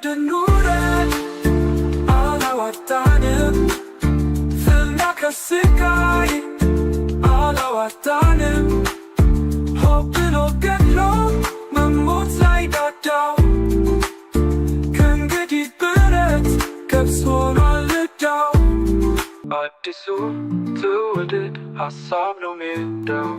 nuren alawatanım Fırnakasıkay alawatanım Hoppin och glad man motsägdav Kunge dit buret kapshålaledav አዲሱ ትውልድ ሐሳብ ነው ሜዳው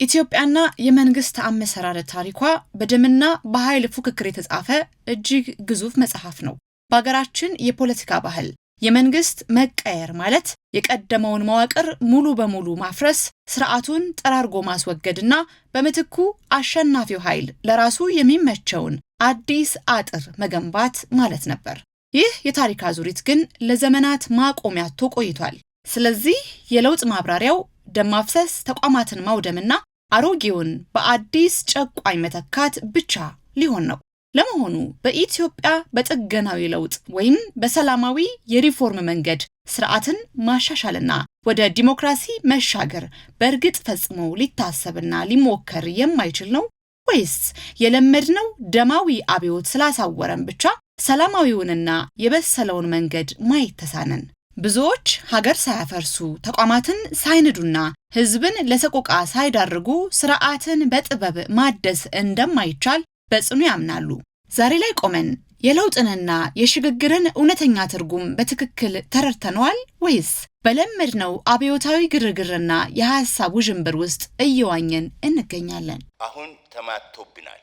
ኢትዮጵያና የመንግስት አመሰራረት ታሪኳ በደምና በኃይል ፉክክር የተጻፈ እጅግ ግዙፍ መጽሐፍ ነው። በአገራችን የፖለቲካ ባህል የመንግስት መቀየር ማለት የቀደመውን መዋቅር ሙሉ በሙሉ ማፍረስ፣ ስርዓቱን ጠራርጎ ማስወገድና በመትኩ አሸናፊው ኃይል ለራሱ የሚመቸውን አዲስ አጥር መገንባት ማለት ነበር። ይህ የታሪክ አዙሪት ግን ለዘመናት ማቆሚያ ተቆይቷል። ስለዚህ የለውጥ ማብራሪያው ደም ማፍሰስ፣ ተቋማትን ማውደምና አሮጌውን በአዲስ ጨቋኝ መተካት ብቻ ሊሆን ነው። ለመሆኑ በኢትዮጵያ በጥገናዊ ለውጥ ወይም በሰላማዊ የሪፎርም መንገድ ስርዓትን ማሻሻልና ወደ ዲሞክራሲ መሻገር በእርግጥ ፈጽሞ ሊታሰብና ሊሞከር የማይችል ነው ወይስ የለመድነው ደማዊ አብዮት ስላሳወረን ብቻ ሰላማዊውንና የበሰለውን መንገድ ማየት ተሳነን? ብዙዎች ሀገር ሳያፈርሱ ተቋማትን ሳይንዱና ህዝብን ለሰቆቃ ሳይዳርጉ ስርዓትን በጥበብ ማደስ እንደማይቻል በጽኑ ያምናሉ። ዛሬ ላይ ቆመን የለውጥንና የሽግግርን እውነተኛ ትርጉም በትክክል ተረድተነዋል ወይስ በለመድነው አብዮታዊ ግርግርና የሐሳብ ውዥንብር ውስጥ እየዋኘን እንገኛለን? አሁን ተማቶብናል።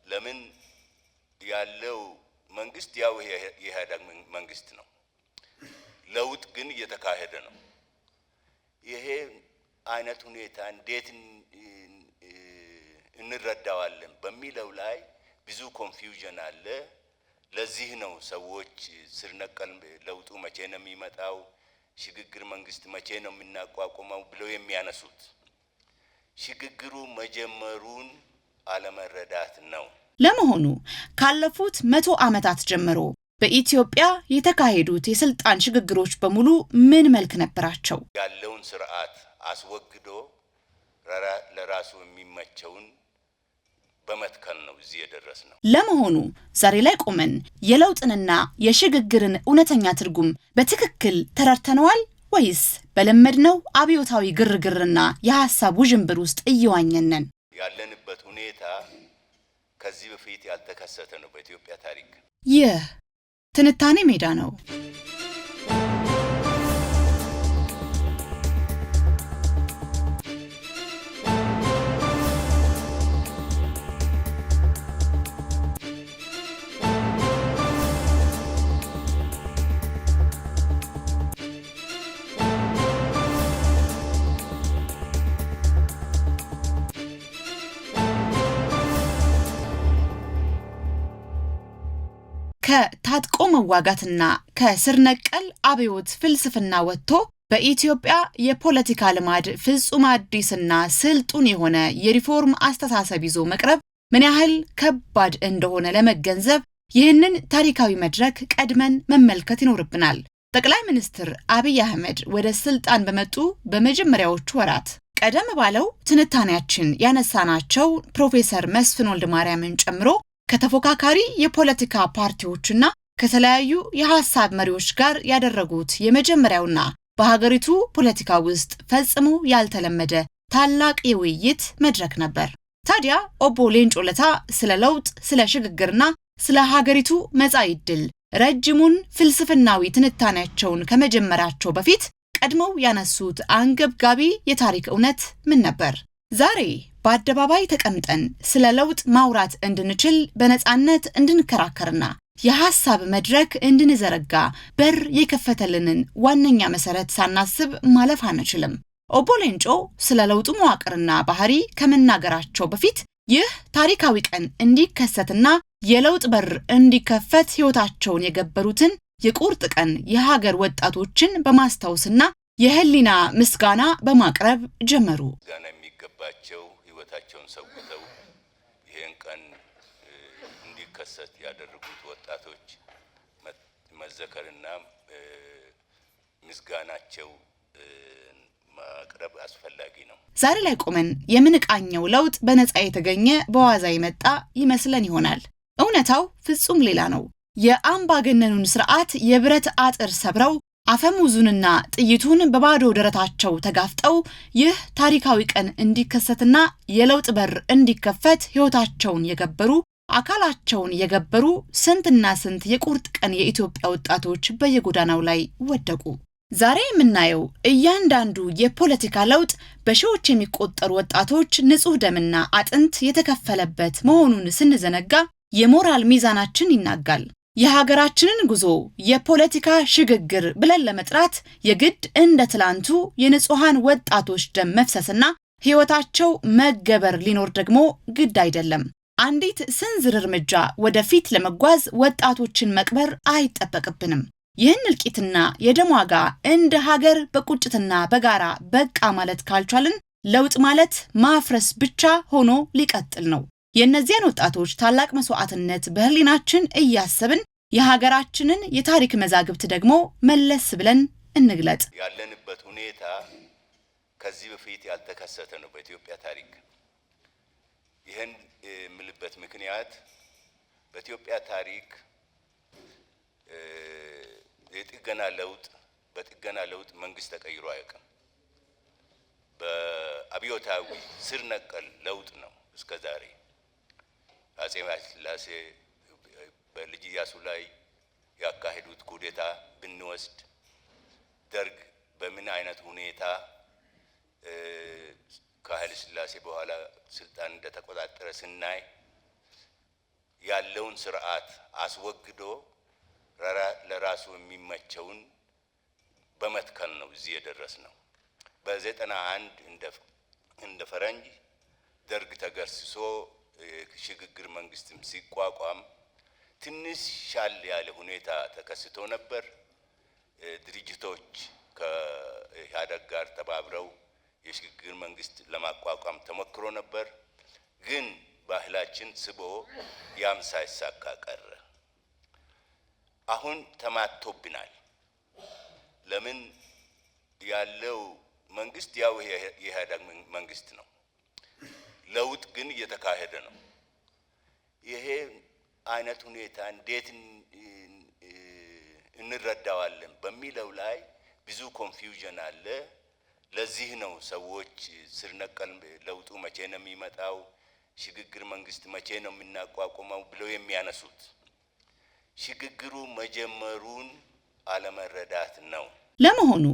ለምን ያለው መንግስት ያው የኢህአዴግ መንግስት ነው። ለውጥ ግን እየተካሄደ ነው። ይሄ አይነት ሁኔታ እንዴት እንረዳዋለን በሚለው ላይ ብዙ ኮንፊውዥን አለ። ለዚህ ነው ሰዎች ስር ነቀል ለውጡ መቼ ነው የሚመጣው፣ ሽግግር መንግስት መቼ ነው የምናቋቁመው ብለው የሚያነሱት። ሽግግሩ መጀመሩን አለመረዳት ነው። ለመሆኑ ካለፉት 100 ዓመታት ጀምሮ በኢትዮጵያ የተካሄዱት የስልጣን ሽግግሮች በሙሉ ምን መልክ ነበራቸው? ያለውን ስርዓት አስወግዶ ለራሱ የሚመቸውን በመትከል ነው እዚህ የደረስነው። ለመሆኑ ዛሬ ላይ ቆመን የለውጥንና የሽግግርን እውነተኛ ትርጉም በትክክል ተረድተነዋል ወይስ በለመድነው አብዮታዊ ግርግርና የሐሳብ ውዥንብር ውስጥ እየዋኘን ነን? ያለንበት ሁኔታ ከዚህ በፊት ያልተከሰተ ነው በኢትዮጵያ ታሪክ። ይህ ትንታኔ ሜዳ ነው። ከታጥቆ መዋጋትና ከስር ነቀል አብዮት ፍልስፍና ወጥቶ በኢትዮጵያ የፖለቲካ ልማድ ፍጹም አዲስና ስልጡን የሆነ የሪፎርም አስተሳሰብ ይዞ መቅረብ ምን ያህል ከባድ እንደሆነ ለመገንዘብ ይህንን ታሪካዊ መድረክ ቀድመን መመልከት ይኖርብናል። ጠቅላይ ሚኒስትር አብይ አህመድ ወደ ስልጣን በመጡ በመጀመሪያዎቹ ወራት ቀደም ባለው ትንታኔያችን ያነሳናቸው ፕሮፌሰር መስፍን ወልደማርያምን ጨምሮ ከተፎካካሪ የፖለቲካ ፓርቲዎችና ከተለያዩ የሐሳብ መሪዎች ጋር ያደረጉት የመጀመሪያውና በሀገሪቱ ፖለቲካ ውስጥ ፈጽሞ ያልተለመደ ታላቅ የውይይት መድረክ ነበር። ታዲያ ኦቦ ሌንጮ ለታ ስለ ለውጥ፣ ስለ ሽግግርና ስለ ሀገሪቱ መጻኢ ዕድል ረጅሙን ፍልስፍናዊ ትንታኔያቸውን ከመጀመራቸው በፊት ቀድመው ያነሱት አንገብጋቢ የታሪክ እውነት ምን ነበር? ዛሬ በአደባባይ ተቀምጠን ስለ ለውጥ ማውራት እንድንችል በነጻነት እንድንከራከርና የሐሳብ መድረክ እንድንዘረጋ በር የከፈተልንን ዋነኛ መሰረት ሳናስብ ማለፍ አንችልም። ኦቦ ሌንጮ ስለ ለውጡ መዋቅርና ባህሪ ከመናገራቸው በፊት ይህ ታሪካዊ ቀን እንዲከሰትና የለውጥ በር እንዲከፈት ህይወታቸውን የገበሩትን የቁርጥ ቀን የሀገር ወጣቶችን በማስታወስና የህሊና ምስጋና በማቅረብ ጀመሩ። ምስጋና የሚገባቸው ህይወታቸውን ሰውተው ይህን ቀን እንዲከሰት ያደረጉት ወጣቶች መዘከርና ምስጋናቸው ማቅረብ አስፈላጊ ነው። ዛሬ ላይ ቆመን የምንቃኘው ለውጥ በነጻ የተገኘ በዋዛ የመጣ ይመስለን ይሆናል። እውነታው ፍጹም ሌላ ነው። የአምባገነኑን ስርዓት የብረት አጥር ሰብረው አፈሙዙንና ጥይቱን በባዶ ደረታቸው ተጋፍጠው ይህ ታሪካዊ ቀን እንዲከሰትና የለውጥ በር እንዲከፈት ሕይወታቸውን የገበሩ አካላቸውን የገበሩ ስንትና ስንት የቁርጥ ቀን የኢትዮጵያ ወጣቶች በየጎዳናው ላይ ወደቁ። ዛሬ የምናየው እያንዳንዱ የፖለቲካ ለውጥ በሺዎች የሚቆጠሩ ወጣቶች ንጹህ ደምና አጥንት የተከፈለበት መሆኑን ስንዘነጋ የሞራል ሚዛናችን ይናጋል። የሀገራችንን ጉዞ የፖለቲካ ሽግግር ብለን ለመጥራት የግድ እንደ ትላንቱ የንጹሃን ወጣቶች ደም መፍሰስና ሕይወታቸው መገበር ሊኖር ደግሞ ግድ አይደለም። አንዲት ስንዝር እርምጃ ወደፊት ለመጓዝ ወጣቶችን መቅበር አይጠበቅብንም። ይህን እልቂትና የደም ዋጋ እንደ ሀገር በቁጭትና በጋራ በቃ ማለት ካልቻልን ለውጥ ማለት ማፍረስ ብቻ ሆኖ ሊቀጥል ነው። የእነዚያን ወጣቶች ታላቅ መስዋዕትነት በህሊናችን እያሰብን የሀገራችንን የታሪክ መዛግብት ደግሞ መለስ ብለን እንግለጥ። ያለንበት ሁኔታ ከዚህ በፊት ያልተከሰተ ነው በኢትዮጵያ ታሪክ። ይህን የምልበት ምክንያት በኢትዮጵያ ታሪክ በጥገና ለውጥ መንግስት ተቀይሮ አያውቅም። በአብዮታዊ ስር ነቀል ለውጥ ነው እስከዛሬ። አፄ ኃይለ ሥላሴ በልጅ ኢያሱ ላይ ያካሄዱት ኩዴታ ብንወስድ፣ ደርግ በምን አይነት ሁኔታ ከኃይለ ሥላሴ በኋላ ስልጣን እንደተቆጣጠረ ስናይ ያለውን ስርዓት አስወግዶ ለራሱ የሚመቸውን በመትከል ነው እዚህ የደረስነው። በ91 እንደ ፈረንጅ ደርግ ተገርስሶ ሽግግር መንግስትም ሲቋቋም ትንሽ ሻል ያለ ሁኔታ ተከስቶ ነበር። ድርጅቶች ከኢህአዴግ ጋር ተባብረው የሽግግር መንግስት ለማቋቋም ተሞክሮ ነበር። ግን ባህላችን ስቦ ያም ሳይሳካ ቀረ። አሁን ተማቶብናል። ለምን? ያለው መንግስት ያው የኢህአዴግ መንግስት ነው። ለውጥ ግን እየተካሄደ ነው። ይሄ አይነት ሁኔታ እንዴት እንረዳዋለን በሚለው ላይ ብዙ ኮንፊውዥን አለ። ለዚህ ነው ሰዎች ስር ነቀል ለውጡ መቼ ነው የሚመጣው፣ ሽግግር መንግስት መቼ ነው የምናቋቁመው ብለው የሚያነሱት። ሽግግሩ መጀመሩን አለመረዳት ነው። ለመሆኑ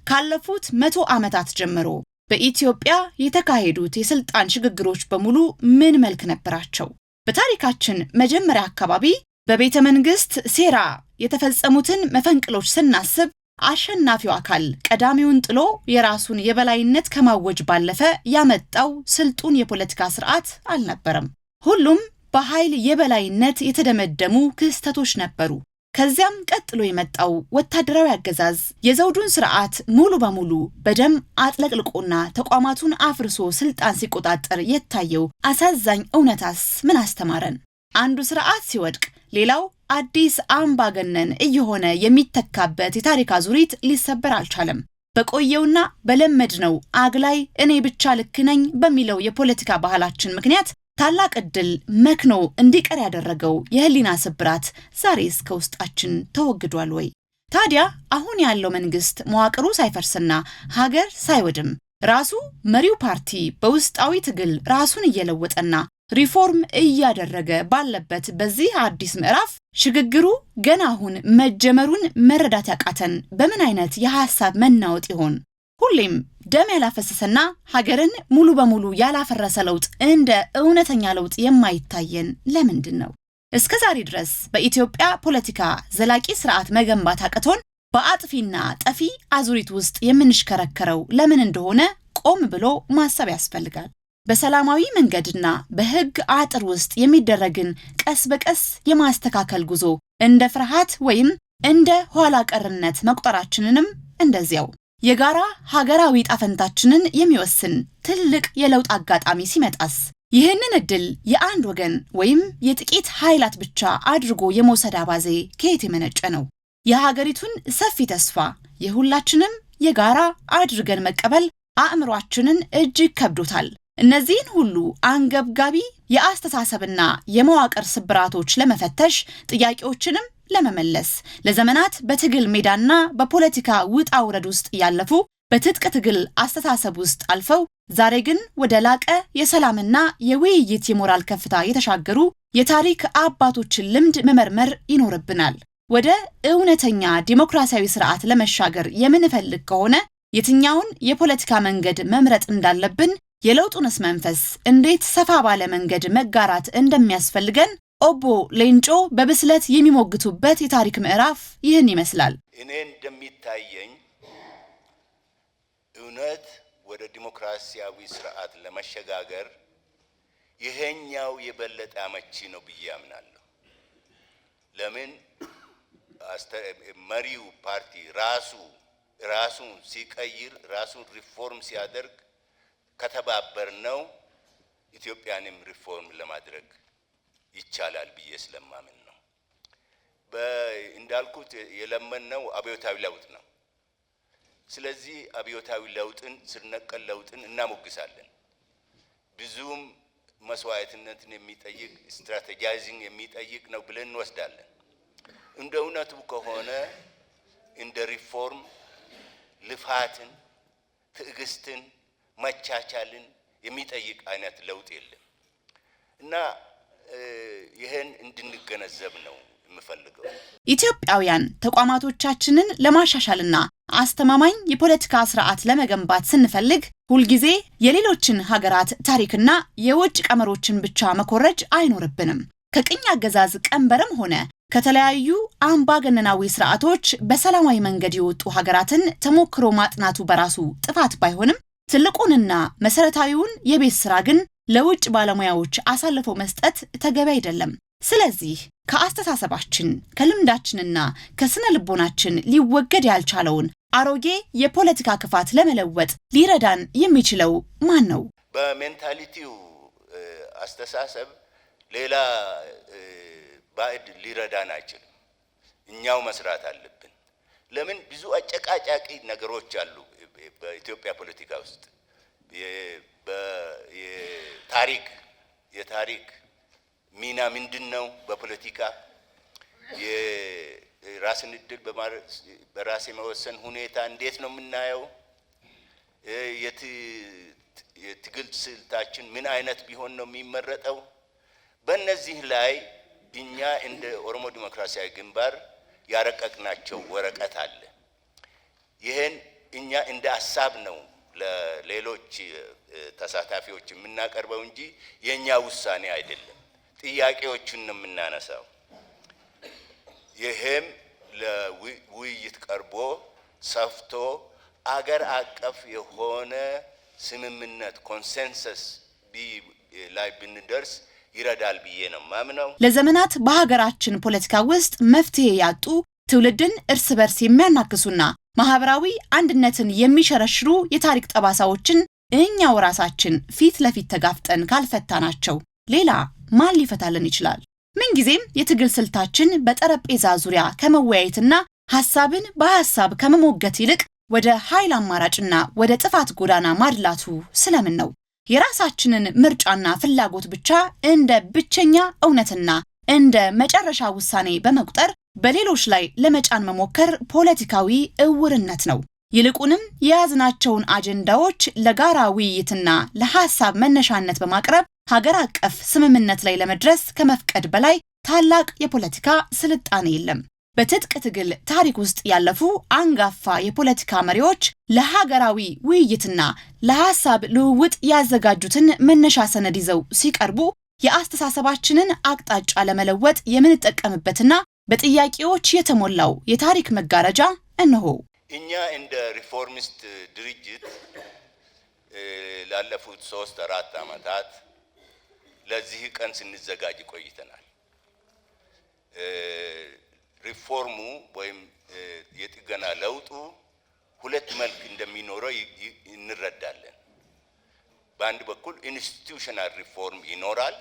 ካለፉት 100 ዓመታት ጀምሮ በኢትዮጵያ የተካሄዱት የስልጣን ሽግግሮች በሙሉ ምን መልክ ነበራቸው? በታሪካችን መጀመሪያ አካባቢ በቤተ መንግስት ሴራ የተፈጸሙትን መፈንቅሎች ስናስብ አሸናፊው አካል ቀዳሚውን ጥሎ የራሱን የበላይነት ከማወጅ ባለፈ ያመጣው ስልጡን የፖለቲካ ስርዓት አልነበረም። ሁሉም በኃይል የበላይነት የተደመደሙ ክስተቶች ነበሩ። ከዚያም ቀጥሎ የመጣው ወታደራዊ አገዛዝ የዘውዱን ስርዓት ሙሉ በሙሉ በደም አጥለቅልቆና ተቋማቱን አፍርሶ ስልጣን ሲቆጣጠር የታየው አሳዛኝ እውነታስ ምን አስተማረን? አንዱ ስርዓት ሲወድቅ ሌላው አዲስ አምባገነን እየሆነ የሚተካበት የታሪክ አዙሪት ሊሰበር አልቻለም። በቆየውና በለመድነው አግላይ እኔ ብቻ ልክ ነኝ በሚለው የፖለቲካ ባህላችን ምክንያት ታላቅ ዕድል መክኖ እንዲቀር ያደረገው የህሊና ስብራት ዛሬስ ከውስጣችን ተወግዷል ወይ? ታዲያ አሁን ያለው መንግስት መዋቅሩ ሳይፈርስና ሀገር ሳይወድም ራሱ መሪው ፓርቲ በውስጣዊ ትግል ራሱን እየለወጠና ሪፎርም እያደረገ ባለበት በዚህ አዲስ ምዕራፍ ሽግግሩ ገና አሁን መጀመሩን መረዳት ያቃተን በምን አይነት የሐሳብ መናወጥ ይሆን? ሁሌም ደም ያላፈሰሰና ሀገርን ሙሉ በሙሉ ያላፈረሰ ለውጥ እንደ እውነተኛ ለውጥ የማይታየን ለምንድን ነው? እስከ ዛሬ ድረስ በኢትዮጵያ ፖለቲካ ዘላቂ ስርዓት መገንባት አቅቶን በአጥፊና ጠፊ አዙሪት ውስጥ የምንሽከረከረው ለምን እንደሆነ ቆም ብሎ ማሰብ ያስፈልጋል። በሰላማዊ መንገድና በህግ አጥር ውስጥ የሚደረግን ቀስ በቀስ የማስተካከል ጉዞ እንደ ፍርሃት ወይም እንደ ኋላ ቀርነት መቁጠራችንንም እንደዚያው። የጋራ ሀገራዊ ጣፈንታችንን የሚወስን ትልቅ የለውጥ አጋጣሚ ሲመጣስ ይህንን እድል የአንድ ወገን ወይም የጥቂት ኃይላት ብቻ አድርጎ የመውሰድ አባዜ ከየት የመነጨ ነው? የሀገሪቱን ሰፊ ተስፋ የሁላችንም የጋራ አድርገን መቀበል አእምሯችንን እጅግ ከብዶታል። እነዚህን ሁሉ አንገብጋቢ የአስተሳሰብና የመዋቅር ስብራቶች ለመፈተሽ ጥያቄዎችንም ለመመለስ ለዘመናት በትግል ሜዳና በፖለቲካ ውጣ ውረድ ውስጥ ያለፉ በትጥቅ ትግል አስተሳሰብ ውስጥ አልፈው ዛሬ ግን ወደ ላቀ የሰላምና የውይይት የሞራል ከፍታ የተሻገሩ የታሪክ አባቶችን ልምድ መመርመር ይኖርብናል። ወደ እውነተኛ ዲሞክራሲያዊ ስርዓት ለመሻገር የምንፈልግ ከሆነ የትኛውን የፖለቲካ መንገድ መምረጥ እንዳለብን የለውጡንስ መንፈስ እንዴት ሰፋ ባለ መንገድ መጋራት እንደሚያስፈልገን ኦቦ ሌንጮ በብስለት የሚሞግቱበት የታሪክ ምዕራፍ ይህን ይመስላል። እኔ እንደሚታየኝ እውነት ወደ ዲሞክራሲያዊ ስርዓት ለመሸጋገር ይሄኛው የበለጠ አመቺ ነው ብዬ አምናለሁ። ለምን መሪው ፓርቲ ራሱን ሲቀይር ራሱን ሪፎርም ሲያደርግ ከተባበር ነው ኢትዮጵያንም ሪፎርም ለማድረግ ይቻላል ብዬ ስለማምን ነው። እንዳልኩት የለመነው አብዮታዊ ለውጥ ነው። ስለዚህ አብዮታዊ ለውጥን ስር ነቀል ለውጥን እናሞግሳለን። ብዙም መስዋዕትነትን የሚጠይቅ ስትራቴጂያይዚንግ የሚጠይቅ ነው ብለን እንወስዳለን። እንደ እውነቱ ከሆነ እንደ ሪፎርም ልፋትን፣ ትዕግስትን፣ መቻቻልን የሚጠይቅ አይነት ለውጥ የለም እና ይሄን እንድንገነዘብ ነው የምፈልገው። ኢትዮጵያውያን ተቋማቶቻችንን ለማሻሻልና አስተማማኝ የፖለቲካ ስርዓት ለመገንባት ስንፈልግ ሁልጊዜ የሌሎችን ሀገራት ታሪክና የውጭ ቀመሮችን ብቻ መኮረጅ አይኖርብንም። ከቅኝ አገዛዝ ቀንበርም ሆነ ከተለያዩ አምባገነናዊ ስርዓቶች በሰላማዊ መንገድ የወጡ ሀገራትን ተሞክሮ ማጥናቱ በራሱ ጥፋት ባይሆንም ትልቁንና መሰረታዊውን የቤት ስራ ግን ለውጭ ባለሙያዎች አሳልፎ መስጠት ተገቢ አይደለም። ስለዚህ ከአስተሳሰባችን ከልምዳችንና ከስነ ልቦናችን ሊወገድ ያልቻለውን አሮጌ የፖለቲካ ክፋት ለመለወጥ ሊረዳን የሚችለው ማን ነው? በሜንታሊቲው አስተሳሰብ ሌላ ባዕድ ሊረዳን አይችልም። እኛው መስራት አለብን። ለምን ብዙ አጨቃጫቂ ነገሮች አሉ በኢትዮጵያ ፖለቲካ ውስጥ የታሪክ ሚና ምንድነው? በፖለቲካ የራስን እድል በራስ የመወሰን ሁኔታ እንዴት ነው የምናየው? የትግል ስልታችን ምን አይነት ቢሆን ነው የሚመረጠው? በእነዚህ ላይ እኛ እንደ ኦሮሞ ዲሞክራሲያዊ ግንባር ያረቀቅናቸው ወረቀት አለ። ይሄን እኛ እንደ ሐሳብ ነው ለሌሎች ተሳታፊዎች የምናቀርበው እንጂ የኛ ውሳኔ አይደለም። ጥያቄዎችን ነው የምናነሳው። ይሄም ለውይይት ቀርቦ ሰፍቶ አገር አቀፍ የሆነ ስምምነት ኮንሰንሰስ ላይ ብንደርስ ይረዳል ብዬ ነው ማምነው። ለዘመናት በሀገራችን ፖለቲካ ውስጥ መፍትሄ ያጡ ትውልድን እርስ በርስ የሚያናክሱና ማህበራዊ አንድነትን የሚሸረሽሩ የታሪክ ጠባሳዎችን እኛው ራሳችን ፊት ለፊት ተጋፍጠን ካልፈታናቸው ሌላ ማን ሊፈታልን ይችላል? ምንጊዜም የትግል ስልታችን በጠረጴዛ ዙሪያ ከመወያየትና ሐሳብን በሐሳብ ከመሞገት ይልቅ ወደ ኃይል አማራጭና ወደ ጥፋት ጎዳና ማድላቱ ስለምን ነው? የራሳችንን ምርጫና ፍላጎት ብቻ እንደ ብቸኛ እውነትና እንደ መጨረሻ ውሳኔ በመቁጠር በሌሎች ላይ ለመጫን መሞከር ፖለቲካዊ እውርነት ነው። ይልቁንም የያዝናቸውን አጀንዳዎች ለጋራ ውይይትና ለሐሳብ መነሻነት በማቅረብ ሀገር አቀፍ ስምምነት ላይ ለመድረስ ከመፍቀድ በላይ ታላቅ የፖለቲካ ስልጣኔ የለም። በትጥቅ ትግል ታሪክ ውስጥ ያለፉ አንጋፋ የፖለቲካ መሪዎች ለሀገራዊ ውይይትና ለሐሳብ ልውውጥ ያዘጋጁትን መነሻ ሰነድ ይዘው ሲቀርቡ የአስተሳሰባችንን አቅጣጫ ለመለወጥ የምንጠቀምበትና በጥያቄዎች የተሞላው የታሪክ መጋረጃ እነሆ። እኛ እንደ ሪፎርሚስት ድርጅት ላለፉት 3-4 ዓመታት ለዚህ ቀን ስንዘጋጅ ቆይተናል። ሪፎርሙ ወይም የጥገና ለውጡ ሁለት መልክ እንደሚኖረው እንረዳለን። በአንድ በኩል ኢንስቲትዩሽናል ሪፎርም ይኖራል።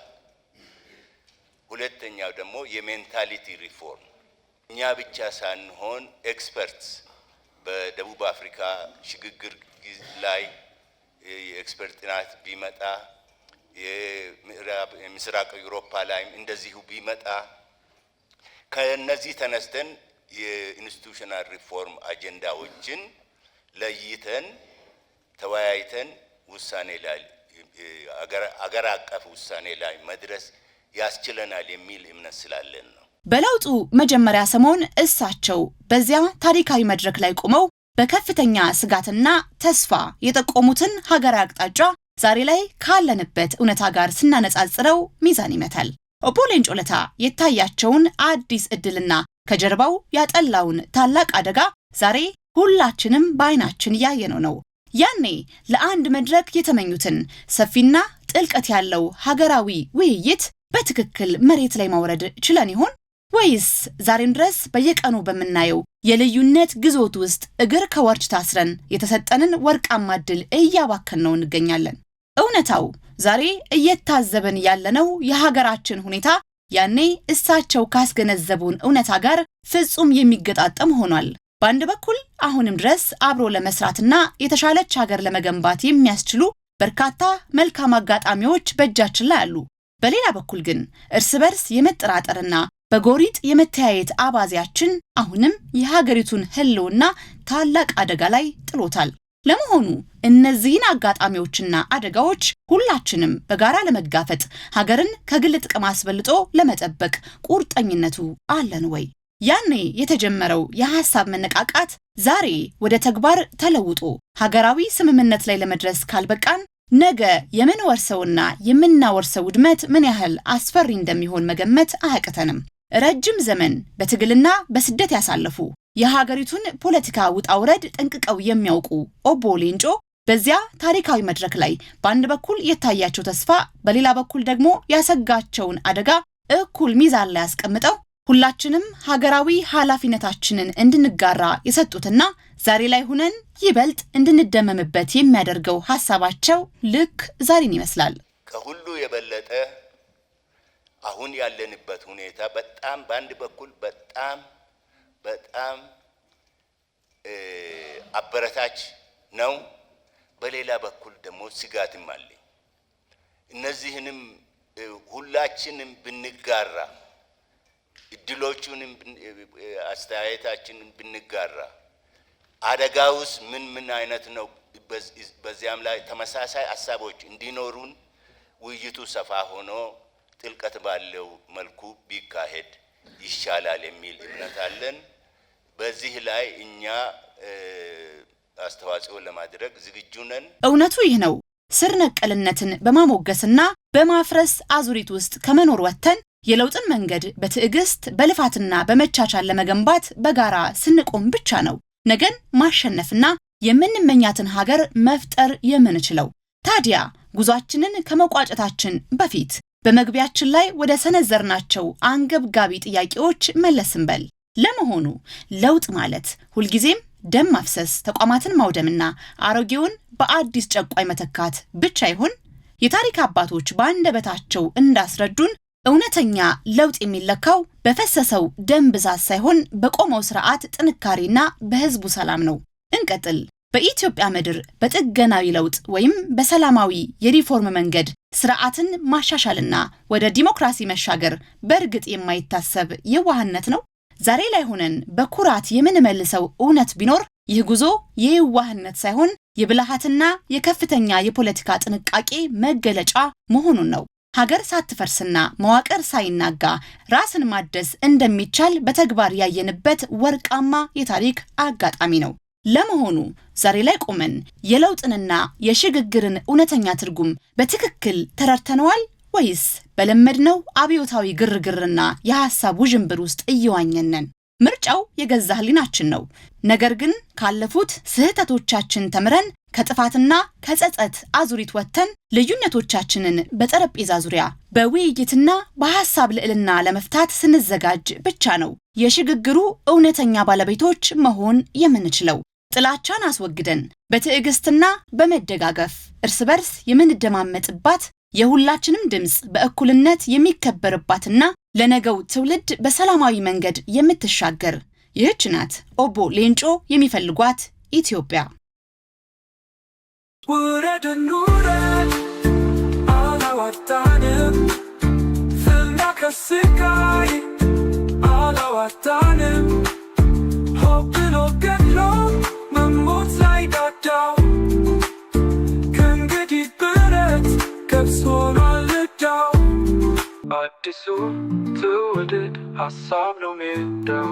ሁለተኛው ደግሞ የሜንታሊቲ ሪፎርም። እኛ ብቻ ሳንሆን ኤክስፐርትስ በደቡብ አፍሪካ ሽግግር ላይ የኤክስፐርት ጥናት ቢመጣ የምስራቅ አውሮፓ ላይ እንደዚሁ ቢመጣ ከነዚህ ተነስተን የኢንስቲትዩሽናል ሪፎርም አጀንዳዎችን ለይተን ተወያይተን ውሳኔ ላይ አገር አቀፍ ውሳኔ ላይ መድረስ ያስችለናል የሚል እምነት ስላለን ነው። በለውጡ መጀመሪያ ሰሞን እሳቸው በዚያ ታሪካዊ መድረክ ላይ ቆመው በከፍተኛ ስጋትና ተስፋ የጠቆሙትን ሀገራዊ አቅጣጫ ዛሬ ላይ ካለንበት እውነታ ጋር ስናነጻጽረው ሚዛን ይመታል። ኦቦ ሌንጮ ለታ የታያቸውን አዲስ እድልና ከጀርባው ያጠላውን ታላቅ አደጋ ዛሬ ሁላችንም በአይናችን ያየነው ነው። ያኔ ለአንድ መድረክ የተመኙትን ሰፊና ጥልቀት ያለው ሀገራዊ ውይይት በትክክል መሬት ላይ ማውረድ ችለን ይሆን? ወይስ ዛሬም ድረስ በየቀኑ በምናየው የልዩነት ግዞት ውስጥ እግር ከወርች ታስረን የተሰጠንን ወርቃማ ዕድል እያባከንነው እንገኛለን? እውነታው ዛሬ እየታዘብን ያለነው የሀገራችን ሁኔታ ያኔ እሳቸው ካስገነዘቡን እውነታ ጋር ፍጹም የሚገጣጠም ሆኗል። በአንድ በኩል አሁንም ድረስ አብሮ ለመስራትና የተሻለች ሀገር ለመገንባት የሚያስችሉ በርካታ መልካም አጋጣሚዎች በእጃችን ላይ አሉ። በሌላ በኩል ግን እርስ በርስ የመጠራጠርና በጎሪጥ የመተያየት አባዜያችን አሁንም የሀገሪቱን ህልውና ታላቅ አደጋ ላይ ጥሎታል። ለመሆኑ እነዚህን አጋጣሚዎችና አደጋዎች ሁላችንም በጋራ ለመጋፈጥ ሀገርን ከግል ጥቅም አስበልጦ ለመጠበቅ ቁርጠኝነቱ አለን ወይ? ያኔ የተጀመረው የሐሳብ መነቃቃት ዛሬ ወደ ተግባር ተለውጦ ሀገራዊ ስምምነት ላይ ለመድረስ ካልበቃን ነገ የምንወርሰውና የምናወርሰው ውድመት ምን ያህል አስፈሪ እንደሚሆን መገመት አያቅተንም። ረጅም ዘመን በትግልና በስደት ያሳለፉ የሀገሪቱን ፖለቲካ ውጣ ውረድ ጠንቅቀው የሚያውቁ ኦቦ ሌንጮ በዚያ ታሪካዊ መድረክ ላይ በአንድ በኩል የታያቸው ተስፋ፣ በሌላ በኩል ደግሞ ያሰጋቸውን አደጋ እኩል ሚዛን ላይ ያስቀምጠው ሁላችንም ሀገራዊ ኃላፊነታችንን እንድንጋራ የሰጡትና ዛሬ ላይ ሆነን ይበልጥ እንድንደመምበት የሚያደርገው ሐሳባቸው ልክ ዛሬን ይመስላል። ከሁሉ የበለጠ አሁን ያለንበት ሁኔታ በጣም በአንድ በኩል በጣም አበረታች ነው፣ በሌላ በኩል ደግሞ ስጋትም አለ። እነዚህንም ሁላችንም ብንጋራ እድሎቹንም አስተያየታችንን ብንጋራ አደጋውስ ምን አይነት ነው? በዚያም ላይ ተመሳሳይ ሐሳቦች እንዲኖሩን ውይይቱ ሰፋ ሆኖ ጥልቀት ባለው መልኩ ቢካሄድ ይሻላል የሚል እምነት አለን። በዚህ ላይ እኛ አስተዋጽኦ ለማድረግ ዝግጁ ነን። እውነቱ ይህ ነው። ስር ነቀልነትን በማሞገስና በማፍረስ አዙሪት ውስጥ ከመኖር ወጥተን የለውጥን መንገድ በትዕግስት በልፋትና በመቻቻል ለመገንባት በጋራ ስንቆም ብቻ ነው ነገን ማሸነፍና የምንመኛትን ሀገር መፍጠር የምንችለው። ታዲያ ጉዟችንን ከመቋጨታችን በፊት በመግቢያችን ላይ ወደ ሰነዘርናቸው አንገብጋቢ ጥያቄዎች መለስን በል። ለመሆኑ ለውጥ ማለት ሁልጊዜም ደም ማፍሰስ፣ ተቋማትን ማውደምና አሮጌውን በአዲስ ጨቋይ መተካት ብቻ ይሆን? የታሪክ አባቶች በአንደበታቸው እንዳስረዱን እውነተኛ ለውጥ የሚለካው በፈሰሰው ደም ብዛት ሳይሆን በቆመው ስርዓት ጥንካሬና በህዝቡ ሰላም ነው። እንቀጥል። በኢትዮጵያ ምድር በጥገናዊ ለውጥ ወይም በሰላማዊ የሪፎርም መንገድ ስርዓትን ማሻሻልና ወደ ዲሞክራሲ መሻገር በእርግጥ የማይታሰብ የዋህነት ነው? ዛሬ ላይ ሆነን በኩራት የምንመልሰው እውነት ቢኖር ይህ ጉዞ የዋህነት ሳይሆን የብልሃትና የከፍተኛ የፖለቲካ ጥንቃቄ መገለጫ መሆኑን ነው። ሀገር ሳትፈርስና መዋቅር ሳይናጋ ራስን ማደስ እንደሚቻል በተግባር ያየንበት ወርቃማ የታሪክ አጋጣሚ ነው። ለመሆኑ ዛሬ ላይ ቆመን የለውጥንና የሽግግርን እውነተኛ ትርጉም በትክክል ተረድተነዋል ወይስ በለመድነው አብዮታዊ ግርግርና የሐሳብ ውዥንብር ውስጥ እየዋኘን? ምርጫው የገዛ ህሊናችን ነው። ነገር ግን ካለፉት ስህተቶቻችን ተምረን ከጥፋትና ከጸጸት አዙሪት ወጥተን ልዩነቶቻችንን በጠረጴዛ ዙሪያ በውይይትና በሐሳብ ልዕልና ለመፍታት ስንዘጋጅ ብቻ ነው የሽግግሩ እውነተኛ ባለቤቶች መሆን የምንችለው። ጥላቻን አስወግደን በትዕግስትና በመደጋገፍ እርስ በርስ የምንደማመጥባት የሁላችንም ድምጽ በእኩልነት የሚከበርባትና ለነገው ትውልድ በሰላማዊ መንገድ የምትሻገር ይህች ናት ኦቦ ሌንጮ የሚፈልጓት ኢትዮጵያ። ውረድ አላዋቂ አላዋጣንም ፍና ከስቃይ አላዋጣንም ሆብሎ ገድሎ መሞት ላይ ዳዳው ከእንግዲህ ብረት ገብስ ሆኗል ዕዳው አዲሱ ትውልድ ሀሳብ ነው ሜዳው